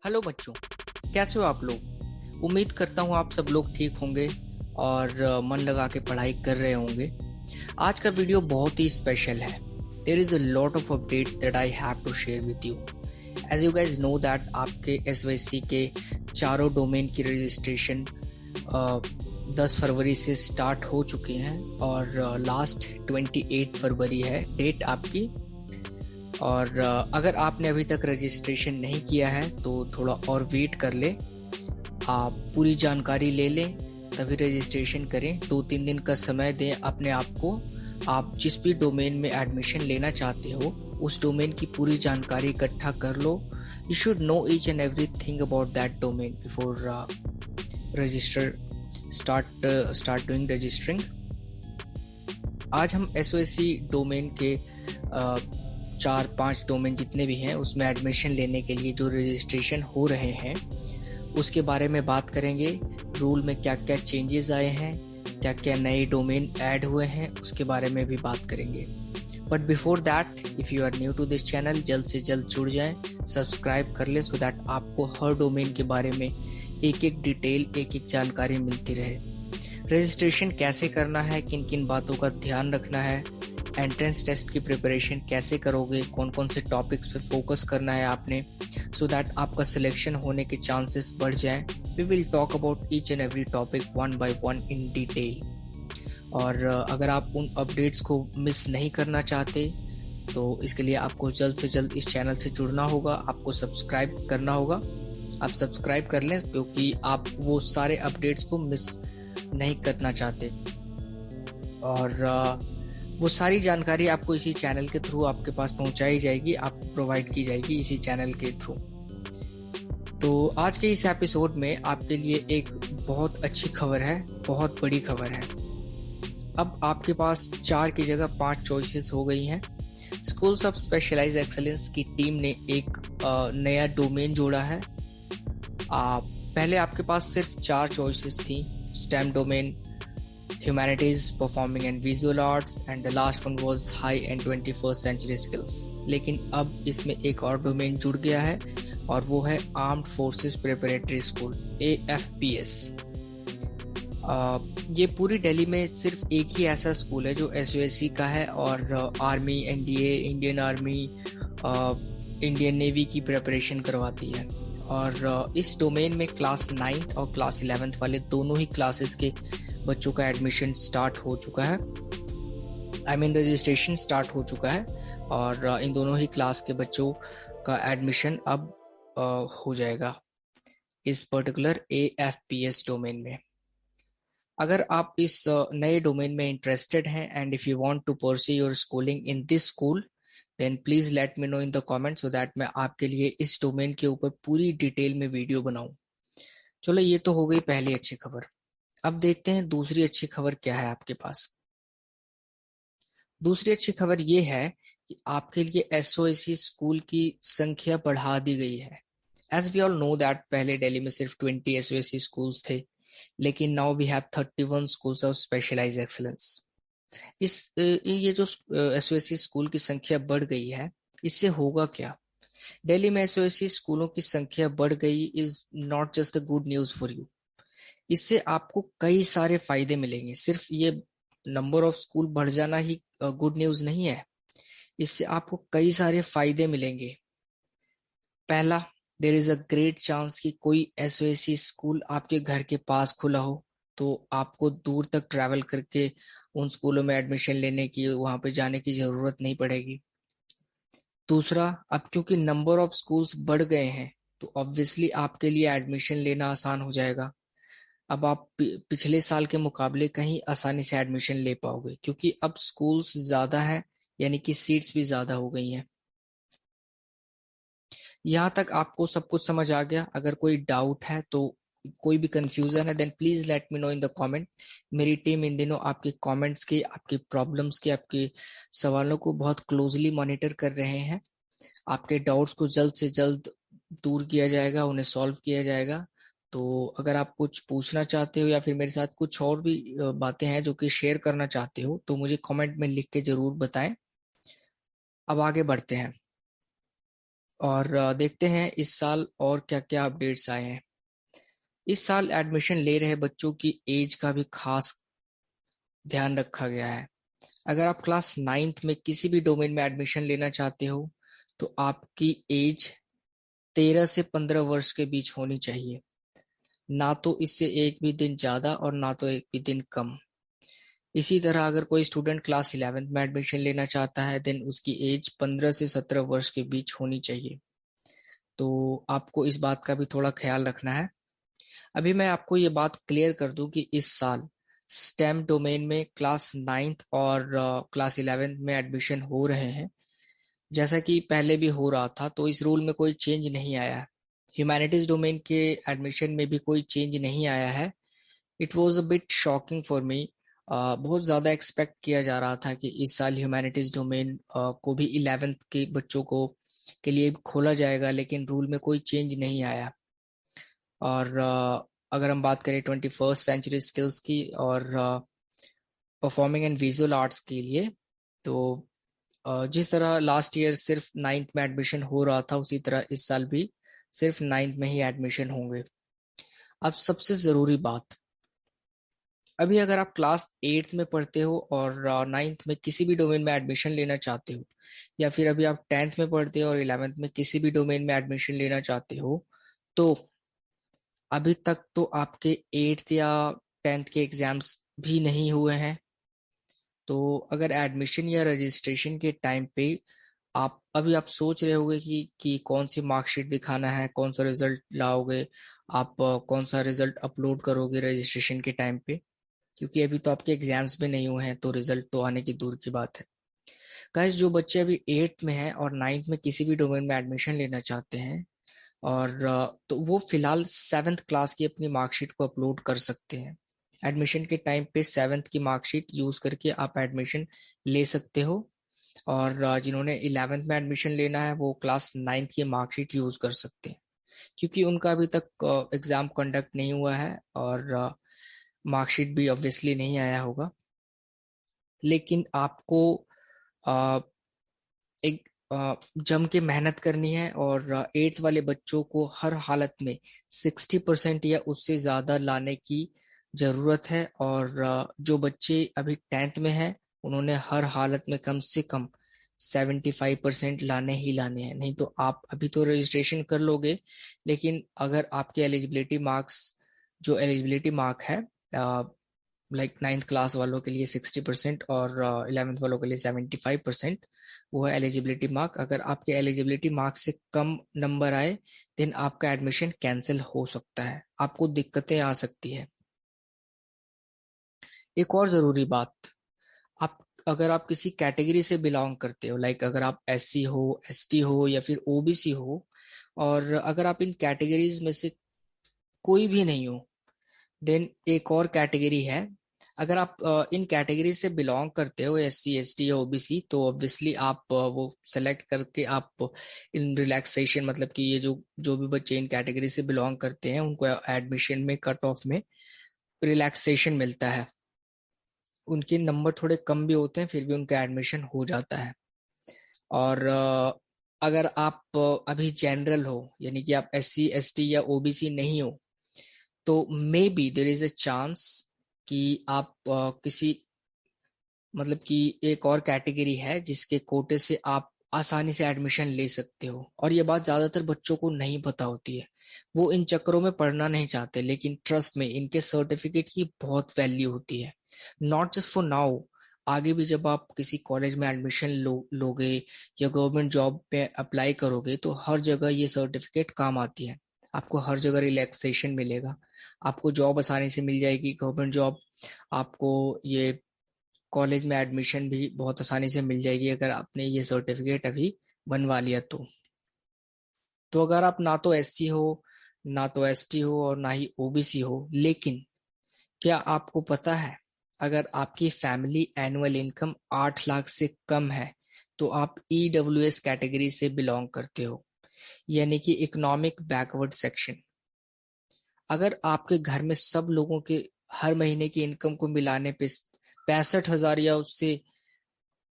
Hello बच्चों, कैसे हो आप लोग। उम्मीद करता हूँ आप सब लोग ठीक होंगे और मन लगा के पढ़ाई कर रहे होंगे। आज का वीडियो बहुत ही स्पेशल है। There is a lot of updates that I have to share with you. As you guys know that आपके एसवाईसी के चारों डोमेन की रजिस्ट्रेशन 10 फरवरी से स्टार्ट हो चुकी हैं और लास्ट 28 फरवरी है डेट आपकी। और अगर आपने अभी तक रजिस्ट्रेशन नहीं किया है तो थोड़ा और वेट कर ले, आप पूरी जानकारी ले लें तभी रजिस्ट्रेशन करें। 2-3 दिन का समय दें अपने आप को। आप जिस भी डोमेन में एडमिशन लेना चाहते हो उस डोमेन की पूरी जानकारी इकट्ठा कर लो। You should know each and every thing about that domain before register start doing registering. आज हम एसओएसी डोमेन के 4-5 डोमेन जितने भी हैं उसमें एडमिशन लेने के लिए जो रजिस्ट्रेशन हो रहे हैं उसके बारे में बात करेंगे। रूल में क्या क्या चेंजेस आए हैं, क्या क्या नए डोमेन ऐड हुए हैं, उसके बारे में भी बात करेंगे। But before that, if you are new to this channel, जल्द से जल्द जुड़ जाएं, सब्सक्राइब कर ले सो दैट आपको हर डोमेन के बारे में एक एक डिटेल, एक एक जानकारी मिलती रहे। रजिस्ट्रेशन कैसे करना है, किन किन बातों का ध्यान रखना है, एंट्रेंस टेस्ट की प्रिपरेशन कैसे करोगे, कौन कौन से टॉपिक्स पे फोकस करना है आपने सो दैट आपका सिलेक्शन होने के चांसेस बढ़ जाएं। We will talk about each and every topic one by one in detail. और अगर आप उन अपडेट्स को मिस नहीं करना चाहते तो इसके लिए आपको जल्द से जल्द इस चैनल से जुड़ना होगा, आपको सब्सक्राइब करना होगा। आप सब्सक्राइब कर लें क्योंकि आप वो सारे अपडेट्स को मिस नहीं करना चाहते। और वो सारी जानकारी आपको इसी चैनल के थ्रू आपके पास पहुंचाई जाएगी, आपको प्रोवाइड की जाएगी इसी चैनल के थ्रू। तो आज के इस एपिसोड में आपके लिए एक बहुत अच्छी खबर है, बहुत बड़ी खबर है। अब आपके पास 4 की जगह 5 चॉइसेस हो गई हैं। स्कूल्स ऑफ स्पेशलाइज्ड एक्सेलेंस की टीम ने एक नया डोमेन जोड़ा है। पहले आपके पास सिर्फ 4 चॉइसेस थी, stem domain, humanities, performing and visual arts, and the last one was high and 21st century skills। लेकिन अब इसमें एक और डोमेन जुड़ गया है और वो है armed forces preparatory school, AFPS। ये पूरी दिल्ली में सिर्फ एक ही ऐसा स्कूल है जो एसओएसी का है और army, NDA, Indian army, Indian navy की प्रिपरेशन करवाती है। और इस डोमेन में क्लास 9th और क्लास 11th वाले दोनों ही क्लासेस के बच्चों का एडमिशन स्टार्ट हो चुका है, रजिस्ट्रेशन स्टार्ट हो चुका है। और इन दोनों ही क्लास के बच्चों का एडमिशन अब हो जाएगा इस पर्टिकुलर AFPS डोमेन में। अगर आप इस नए डोमेन में इंटरेस्टेड हैं and if you want to pursue your schooling in this school then please let me know in the comment so that मैं आपके लिए इस डोमेन के ऊपर पूरी डिटेल में वीडियो बनाऊं। चलो, ये तो हो गई पहली अच्छी खबर। अब देखते हैं दूसरी अच्छी खबर क्या है आपके पास। दूसरी अच्छी खबर ये है कि आपके लिए एसओएसी स्कूल की संख्या बढ़ा दी गई है। As we all know that पहले दिल्ली में सिर्फ 20 एसओएसी स्कूल्स थे, लेकिन now we have 31 schools of specialized excellence. ये जो एसओएसी स्कूल की संख्या बढ़ गई है, इससे होगा क्या। दिल्ली में एसओएसी स्कूलों की संख्या बढ़ गई is not just a good news for you. इससे आपको कई सारे फायदे मिलेंगे। सिर्फ ये नंबर ऑफ स्कूल बढ़ जाना ही गुड न्यूज नहीं है, इससे आपको कई सारे फायदे मिलेंगे। पहला, there is a great chance कि कोई एसओएसी स्कूल आपके घर के पास खुला हो तो आपको दूर तक ट्रैवल करके उन स्कूलों में एडमिशन लेने की, वहां पे जाने की जरूरत नहीं पड़ेगी। दूसरा, अब क्योंकि नंबर ऑफ स्कूल्स बढ़ गए हैं तो ऑब्वियसली आपके लिए एडमिशन लेना आसान हो जाएगा। अब आप पिछले साल के मुकाबले कहीं आसानी से एडमिशन ले पाओगे क्योंकि अब स्कूल्स ज्यादा है, यानी कि सीट्स भी ज्यादा हो गई हैं। यहाँ तक आपको सब कुछ समझ आ गया। अगर कोई डाउट है तो, कोई भी कंफ्यूजन है then please let me know in the comment. मेरी टीम इन दिनों आपके कमेंट्स की, आपकी प्रॉब्लम्स की, आपके सवालों को बहुत क्लोजली मॉनिटर कर रहे हैं। आपके डाउट्स को जल्द से जल्द दूर किया जाएगा, उन्हें सॉल्व किया जाएगा। तो अगर आप कुछ पूछना चाहते हो या फिर मेरे साथ कुछ और भी बातें हैं जो कि शेयर करना चाहते हो तो मुझे कमेंट में लिख के जरूर बताएं। अब आगे बढ़ते हैं और देखते हैं इस साल और क्या क्या अपडेट्स आए हैं। इस साल एडमिशन ले रहे बच्चों की एज का भी खास ध्यान रखा गया है। अगर आप क्लास 9th में किसी भी डोमेन में एडमिशन लेना चाहते हो तो आपकी एज 13 से 15 वर्ष के बीच होनी चाहिए, ना तो इससे एक भी दिन ज्यादा और ना तो एक भी दिन कम। इसी तरह अगर कोई स्टूडेंट क्लास 11th में एडमिशन लेना चाहता है देन उसकी एज 15 से 17 वर्ष के बीच होनी चाहिए। तो आपको इस बात का भी थोड़ा ख्याल रखना है। अभी मैं आपको ये बात क्लियर कर दूं कि इस साल स्टेम डोमेन में क्लास 9th और क्लास 11th में एडमिशन हो रहे हैं, जैसा कि पहले भी हो रहा था, तो इस रूल में कोई चेंज नहीं आया है। ह्यूमैनिटीज डोमेन के एडमिशन में भी कोई चेंज नहीं आया है। It was a bit shocking for me. बहुत ज़्यादा एक्सपेक्ट किया जा रहा था कि इस साल ह्यूमैनिटीज डोमेन को भी 11th के बच्चों को के लिए खोला जाएगा, लेकिन रूल में कोई चेंज नहीं आया। और अगर हम बात करें 21st सेंचुरी स्किल्स की और परफॉर्मिंग एंड विजुअल आर्ट्स के लिए, तो जिस तरह लास्ट ईयर सिर्फ 9th में एडमिशन हो रहा था उसी तरह इस साल भी सिर्फ 9th में ही एडमिशन होंगे। अब सबसे ज़रूरी बात, अभी अगर आप क्लास 8th में पढ़ते हो और 9th में किसी भी डोमेन में एडमिशन लेना चाहते हो, या फिर अभी आप 10th में पढ़ते हो और 11th में किसी भी डोमेन में एडमिशन लेना चाहते हो, तो अभी तक तो आपके 8th या 10th के एग्जाम्स भी नहीं हुए हैं। तो अगर एडमिशन या रजिस्ट्रेशन के टाइम पे आप सोच रहे होगे कि कौन सी मार्कशीट दिखाना है, कौन सा रिजल्ट लाओगे, आप कौन सा रिजल्ट अपलोड करोगे रजिस्ट्रेशन के टाइम पे, क्योंकि अभी तो आपके एग्जाम्स भी नहीं हुए हैं तो रिजल्ट तो आने की दूर की बात है। गाइस, जो बच्चे अभी 8th में हैं और 9th में किसी भी डोमेन में एडमिशन लेना चाहते हैं, और तो वो फिलहाल 7th क्लास की अपनी मार्कशीट को अपलोड कर सकते हैं। एडमिशन के टाइम पे 7th की मार्कशीट यूज करके आप एडमिशन ले सकते हो, और जिन्होंने 11th में एडमिशन लेना है वो क्लास 9th की मार्कशीट यूज कर सकते हैं, क्योंकि उनका अभी तक एग्जाम कंडक्ट नहीं हुआ है और मार्कशीट भी ऑब्वियसली नहीं आया होगा। लेकिन आपको अ, एक जम के मेहनत करनी है, और 8th वाले बच्चों को हर हालत में 60% या उससे ज्यादा लाने की जरूरत है। और जो बच्चे अभी 10th में हैं उन्होंने हर हालत में कम से कम 75% लाने ही लाने हैं, नहीं तो आप अभी तो रजिस्ट्रेशन कर लोगे, लेकिन अगर आपके एलिजिबिलिटी मार्क्स, जो एलिजिबिलिटी मार्क है लाइक 9th क्लास वालों के लिए 60% और 11th वालों के लिए 75%, वो है एलिजिबिलिटी मार्क। अगर आपके एलिजिबिलिटी मार्क्स से कम नंबर आए देन आपका एडमिशन कैंसिल हो सकता है, आपको दिक्कतें आ सकती है। एक और जरूरी बात, आप अगर आप किसी कैटेगरी से बिलोंग करते हो, लाइक अगर आप एससी हो, एसटी हो या फिर ओबीसी हो, और अगर आप इन कैटेगरीज में से कोई भी नहीं हो, देन एक और कैटेगरी है। अगर आप इन कैटेगरी से बिलोंग करते हो, एससी एसटी या ओबीसी, तो ऑब्वियसली आप वो सेलेक्ट करके आप इन रिलैक्सेशन, मतलब कि ये जो जो भी बच्चे इन कैटेगरी से बिलोंग करते हैं उनको एडमिशन में कट ऑफ में रिलैक्सेशन मिलता है। उनके नंबर थोड़े कम भी होते हैं फिर भी उनका एडमिशन हो जाता है। और अगर आप अभी जनरल हो, यानी कि आप एससी एसटी या ओबीसी नहीं हो, तो may be there is a chance कि आप किसी, मतलब कि एक और कैटेगरी है जिसके कोटे से आप आसानी से एडमिशन ले सकते हो। और ये बात ज्यादातर बच्चों को नहीं पता होती है, वो इन चक्करों में पढ़ना नहीं चाहते, लेकिन ट्रस्ट में इनके सर्टिफिकेट की बहुत वैल्यू होती है। नॉट जस्ट फॉर नाउ, आगे भी जब आप किसी कॉलेज में एडमिशन लोगे या गवर्नमेंट जॉब पे अप्लाई करोगे तो हर जगह ये सर्टिफिकेट काम आती है। आपको हर जगह रिलैक्सेशन मिलेगा, आपको जॉब आसानी से मिल जाएगी, गवर्नमेंट जॉब। आपको ये कॉलेज में एडमिशन भी बहुत आसानी से मिल जाएगी अगर आपने ये सर्टिफिकेट अभी बनवा लिया तो अगर आप ना तो एससी हो, ना तो एसटी हो और ना ही ओबीसी हो, लेकिन क्या आपको पता है अगर आपकी फैमिली एनुअल इनकम 8 लाख से कम है तो आप ईडब्ल्यूएस कैटेगरी से बिलोंग करते हो, यानी कि इकोनॉमिक बैकवर्ड सेक्शन। अगर आपके घर में सब लोगों के हर महीने की इनकम को मिलाने पे 65,000 या उससे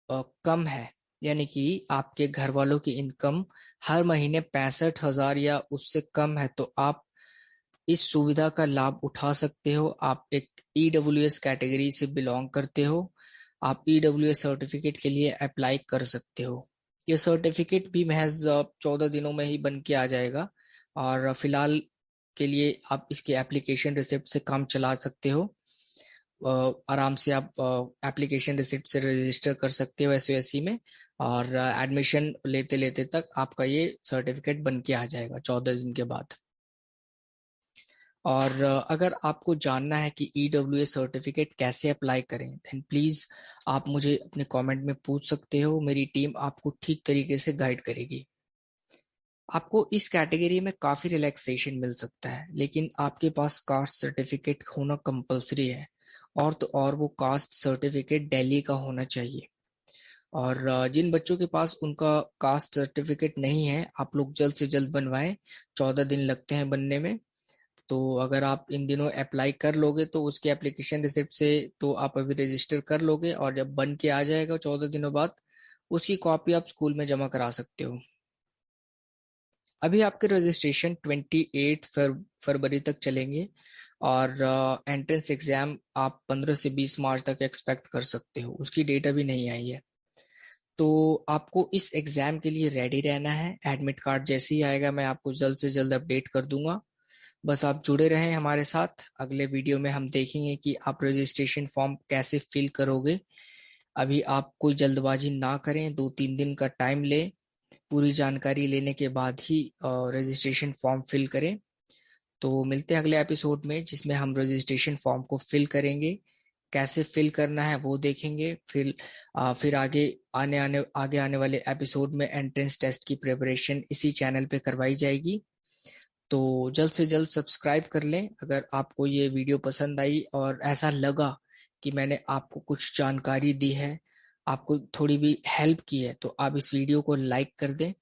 कम है, यानी कि आपके घर वालों की इनकम हर महीने 65,000 या उससे कम है तो आप इस सुविधा का लाभ उठा सकते हो। आप एक ईडब्ल्यूएस कैटेगरी से बिलोंग करते हो, आप ईडब्ल्यूएस सर्टिफिकेट के लिए अप्लाई कर सकते हो। ये सर्टिफिकेट भी महज 14 दिनों में ही बन के आ जाएगा और फिलहाल के लिए आप इसके एप्लीकेशन रिसिप्ट से काम चला सकते हो। आराम से आप एप्लीकेशन रिसिप्ट से रजिस्टर कर सकते हो एसयूएससी में और एडमिशन लेते लेते तक आपका ये सर्टिफिकेट बन के आ जाएगा 14 दिन के बाद। और अगर आपको जानना है कि ईडब्ल्यूएस सर्टिफिकेट कैसे अप्लाई करें देन प्लीज़ आप मुझे अपने कमेंट में पूछ सकते हो, मेरी टीम आपको ठीक तरीके से गाइड करेगी। आपको इस कैटेगरी में काफ़ी रिलैक्सेशन मिल सकता है, लेकिन आपके पास कास्ट सर्टिफिकेट होना कंपलसरी है, और तो और वो कास्ट सर्टिफिकेट दिल्ली का होना चाहिए। और जिन बच्चों के पास उनका कास्ट सर्टिफिकेट नहीं है, आप लोग जल्द से जल्द बनवाएं, 14 दिन लगते हैं बनने में। तो अगर आप इन दिनों अप्लाई कर लोगे तो उसके एप्लीकेशन रिसिप्ट से तो आप अभी रजिस्टर कर लोगे, और जब बन के आ जाएगा 14 दिनों बाद उसकी कॉपी आप स्कूल में जमा करा सकते हो। अभी आपके रजिस्ट्रेशन 28 फरवरी तक चलेंगे और एंट्रेंस एग्जाम आप 15 से 20 मार्च तक एक्सपेक्ट कर सकते हो, उसकी डेट अभी नहीं आई है। तो आपको इस एग्जाम के लिए रेडी रहना है। एडमिट कार्ड जैसे ही आएगा मैं आपको जल्द से जल्द अपडेट कर दूंगा। बस आप जुड़े रहें हमारे साथ। अगले वीडियो में हम देखेंगे कि आप रजिस्ट्रेशन फॉर्म कैसे फिल करोगे। अभी आप कोई जल्दबाजी ना करें, 2-3 दिन का टाइम लें, पूरी जानकारी लेने के बाद ही रजिस्ट्रेशन फॉर्म फिल करें। तो मिलते हैं अगले एपिसोड में जिसमें हम रजिस्ट्रेशन फॉर्म को फिल करेंगे, कैसे फिल करना है वो देखेंगे। फिर आगे आने वाले एपिसोड में एंट्रेंस टेस्ट की प्रिपरेशन इसी चैनल पे करवाई जाएगी। तो जल्द से जल्द सब्सक्राइब कर लें। अगर आपको ये वीडियो पसंद आई और ऐसा लगा कि मैंने आपको कुछ जानकारी दी है, आपको थोड़ी भी हेल्प की है, तो आप इस वीडियो को लाइक कर दें।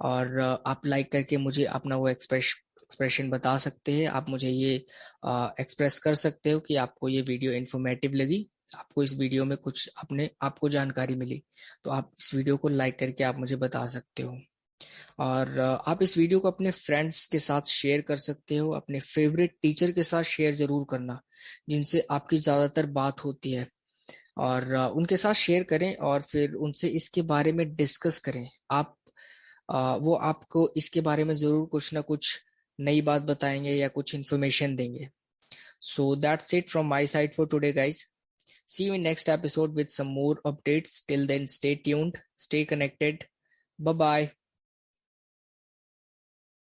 और आप लाइक करके मुझे अपना वो एक्सप्रेशन बता सकते हैं। आप मुझे ये एक्सप्रेस कर सकते हो कि आपको ये वीडियो इन्फॉर्मेटिव लगी, आपको इस वीडियो में कुछ अपने आपको जानकारी मिली। तो आप इस वीडियो को लाइक करके आप मुझे बता सकते हो। और आप इस वीडियो को अपने फ्रेंड्स के साथ शेयर कर सकते हो। अपने फेवरेट टीचर के साथ शेयर जरूर करना जिनसे आपकी ज़्यादातर बात होती है, और उनके साथ शेयर करें और फिर उनसे इसके बारे में डिस्कस करें। वो आपको इसके बारे में ज़रूर कुछ ना कुछ नई बात बताएंगे या कुछ इन्फॉर्मेशन देंगे। So that's it from my side for today guys. See you in next episode with some more updates. Till then, stay tuned, stay connected. Bye bye.